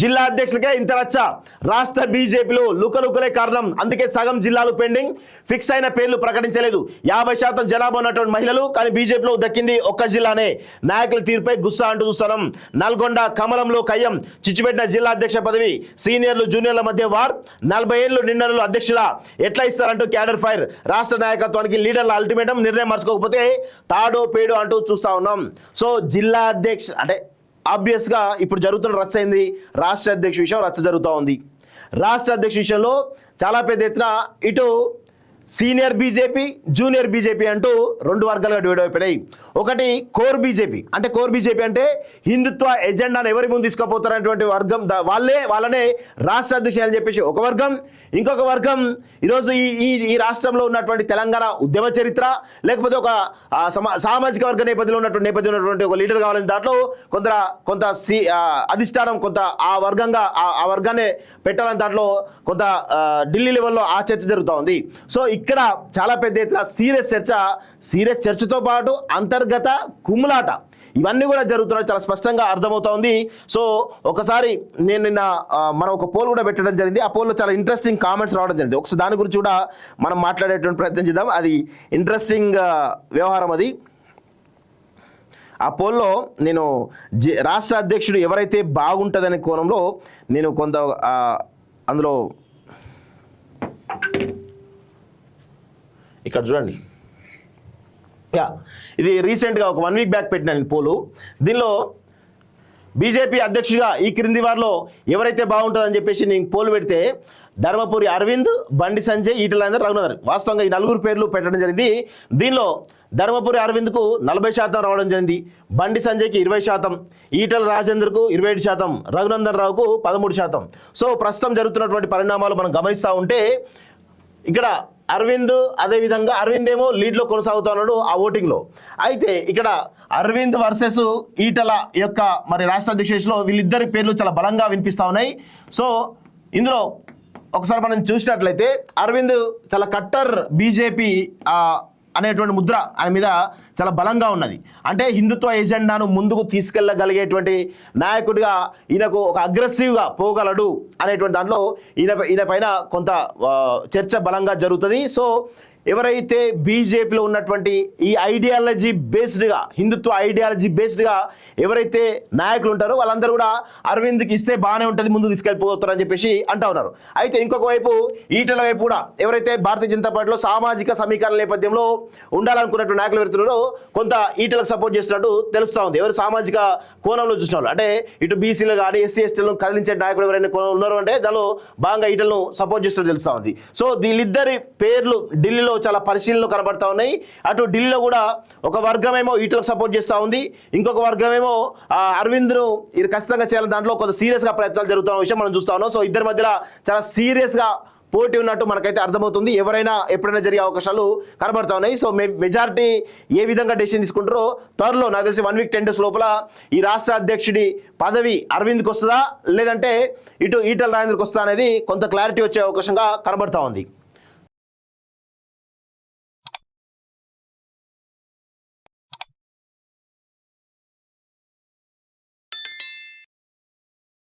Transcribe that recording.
జిల్లా అధ్యక్షులకే ఇంత రచ్చ. రాష్ట్ర బీజేపీలో లుకలుకలే కారణం. అందుకే సగం జిల్లాలు పెండింగ్. ఫిక్స్ అయిన పేర్లు ప్రకటించలేదు. 50% జనాభా ఉన్నటువంటి మహిళలు, కానీ బీజేపీలో దక్కింది ఒక్క జిల్లానే. నాయకుల తీరుపై గుస్సా అంటూ చూస్తున్నాం. నల్గొండ కమలంలో కయ్యం. చిచ్చుపెట్టిన జిల్లా అధ్యక్ష పదవి. సీనియర్లు జూనియర్ల మధ్య వార్. 40 ఏళ్లు నిండలు అధ్యక్షుల ఎట్లా ఇస్తారంటూ క్యాడర్ ఫైర్. రాష్ట్ర నాయకత్వానికి లీడర్ల అల్టిమేటం. నిర్ణయం మార్చుకోకపోతే తాడో పేడో అంటూ చూస్తా ఉన్నాం. సో జిల్లా అధ్యక్ష అంటే ఆబ్వియస్ గా ఇప్పుడు జరుగుతున్న రచ్చ అయింది. రాష్ట్ర అధ్యక్ష విషయం రచ్చ జరుగుతూ ఉంది. రాష్ట్ర అధ్యక్ష విషయంలో చాలా పెద్ద ఎత్తున ఇటు సీనియర్ బీజేపీ, జూనియర్ బీజేపీ అంటూ రెండు వర్గాలుగా డివైడ్ అయిపోయాయి. ఒకటి కోర్ బీజేపీ. అంటే కోర్ బీజేపీ అంటే హిందుత్వ ఎజెండాను ఎవరి ముందు తీసుకుపోతారనేటువంటి వర్గం, వాళ్ళనే రాష్ట్ర అధ్యక్షులు అని చెప్పేసి ఒక వర్గం. ఇంకొక వర్గం ఈరోజు ఈ రాష్ట్రంలో ఉన్నటువంటి తెలంగాణ ఉద్యమ చరిత్ర, లేకపోతే ఒక సామాజిక వర్గ నేపథ్యంలో ఉన్నటువంటి ఒక లీడర్ కావాలని దాంట్లో కొంత అధిష్టానం కొంత ఆ వర్గాన్ని పెట్టాలని దాంట్లో కొంత ఢిల్లీ లెవెల్లో ఆ చర్చ జరుగుతూ ఉంది. సో ఇక్కడ చాలా పెద్ద ఎత్తున సీరియస్ చర్చతో పాటు అంతర్గత కుమ్ములాట ఇవన్నీ కూడా జరుగుతున్నాయి. చాలా స్పష్టంగా అర్థమవుతా ఉంది. సో ఒకసారి నేను నిన్న మనం ఒక పోల్ కూడా పెట్టడం జరిగింది. ఆ పోల్లో చాలా ఇంట్రెస్టింగ్ కామెంట్స్ రావడం జరిగింది. ఒకసారి దాని గురించి కూడా మనం మాట్లాడేటువంటి ప్రయత్నం చేద్దాం. అది ఇంట్రెస్టింగ్ వ్యవహారం. అది ఆ పోల్లో నేను రాష్ట్ర అధ్యక్షుడు ఎవరైతే బాగుంటుందనే కోణంలో నేను కొంత అందులో ఇక్కడ చూడండి, ఇది రీసెంట్గా ఒక 1 వీక్ బ్యాక్ పెట్టిన నేను పోలు. దీనిలో బీజేపీ అధ్యక్షుడిగా ఈ క్రింది వారిలో ఎవరైతే బాగుంటుందని చెప్పేసి నేను పోలు పెడితే ధర్మపురి అరవింద్, బండి సంజయ్, ఈటల రాజేందర్, రఘునందన్, వాస్తవంగా ఈ 4 పేర్లు పెట్టడం జరిగింది. దీనిలో ధర్మపురి అరవింద్కు 40% రావడం జరిగింది, బండి సంజయ్కి 20%, ఈటల రాజేందర్కు 27%, రఘునందన్ రావుకు 13%. సో ప్రస్తుతం జరుగుతున్నటువంటి పరిణామాలు మనం గమనిస్తూ ఉంటే ఇక్కడ అరవింద్, అదేవిధంగా అరవింద్ ఏమో లీడ్లో కొనసాగుతా ఉన్నాడు ఆ ఓటింగ్లో. అయితే ఇక్కడ అరవింద్ వర్సెస్ ఈటల యొక్క మరి రాష్ట్ర అధ్యక్షులో వీళ్ళిద్దరి పేర్లు చాలా బలంగా వినిపిస్తూ ఉన్నాయి. సో ఇందులో ఒకసారి మనం చూసినట్లయితే అరవింద్ చాలా కట్టర్ బీజేపీ అనేటువంటి ముద్ర ఆయన మీద చాలా బలంగా ఉన్నది. అంటే హిందుత్వ ఎజెండాను ముందుకు తీసుకెళ్ళగలిగేటువంటి నాయకుడిగా ఈయనకు ఒక అగ్రెసివ్గా పోగలడు అనేటువంటి దాంట్లో ఈయన పైన కొంత చర్చ బలంగా జరుగుతుంది. సో ఎవరైతే బీజేపీలో ఉన్నటువంటి ఈ ఐడియాలజీ బేస్డ్గా, హిందుత్వ ఐడియాలజీ బేస్డ్గా ఎవరైతే నాయకులు ఉంటారో వాళ్ళందరూ కూడా అరవింద్కి ఇస్తే బాగానే ఉంటుంది, ముందు తీసుకెళ్ళిపోతారని చెప్పేసి అంటూ ఉన్నారు. అయితే ఇంకొక వైపు ఈటల వైపు కూడా ఎవరైతే భారతీయ జనతా పార్టీలో సామాజిక సమీకరణ నేపథ్యంలో ఉండాలనుకున్నటువంటి నాయకులు ఎవరుతున్నారో కొంత ఈటలకు సపోర్ట్ చేస్తున్నట్టు తెలుస్తూ ఉంది. ఎవరు సామాజిక కోణంలో చూసిన వాళ్ళు, అంటే ఇటు బీసీలు కానీ ఎస్సీ ఎస్టీలను కదిలించే నాయకులు ఎవరైనా ఉన్నారు అంటే దానిలో భాగంగా ఈటలను సపోర్ట్ చేస్తున్నట్టు తెలుస్తూ ఉంది. సో వీళ్ళిద్దరి పేర్లు ఢిల్లీలో చాలా పరిశీలనలు కనబడతా ఉన్నాయి. అటు ఢిల్లీలో కూడా ఒక వర్గమేమో ఈటలకు సపోర్ట్ చేస్తూ ఉంది, ఇంకొక వర్గమేమో అరవింద్ను ఇది ఖచ్చితంగా చేయాలని దాంట్లో కొంత సీరియస్గా ప్రయత్నాలు జరుగుతున్న విషయం మనం చూస్తా ఉన్నాం. సో ఇద్దరి మధ్యలో చాలా సీరియస్గా పోటీ ఉన్నట్టు మనకైతే అర్థమవుతుంది. ఎవరైనా ఎప్పుడైనా జరిగే అవకాశాలు కనబడతా ఉన్నాయి. సో మెజారిటీ ఏ విధంగా డెసిషన్ తీసుకుంటారో త్వరలో నాకు తెలిసి 1 వీక్ 10 డేస్ లోపల ఈ రాష్ట్ర అధ్యక్షుడి పదవి అరవింద్కి వస్తుందా లేదంటే ఇటు ఈటల రాజేందర్కి వస్తుందా అనేది కొంత క్లారిటీ వచ్చే అవకాశంగా కనబడతా ఉంది.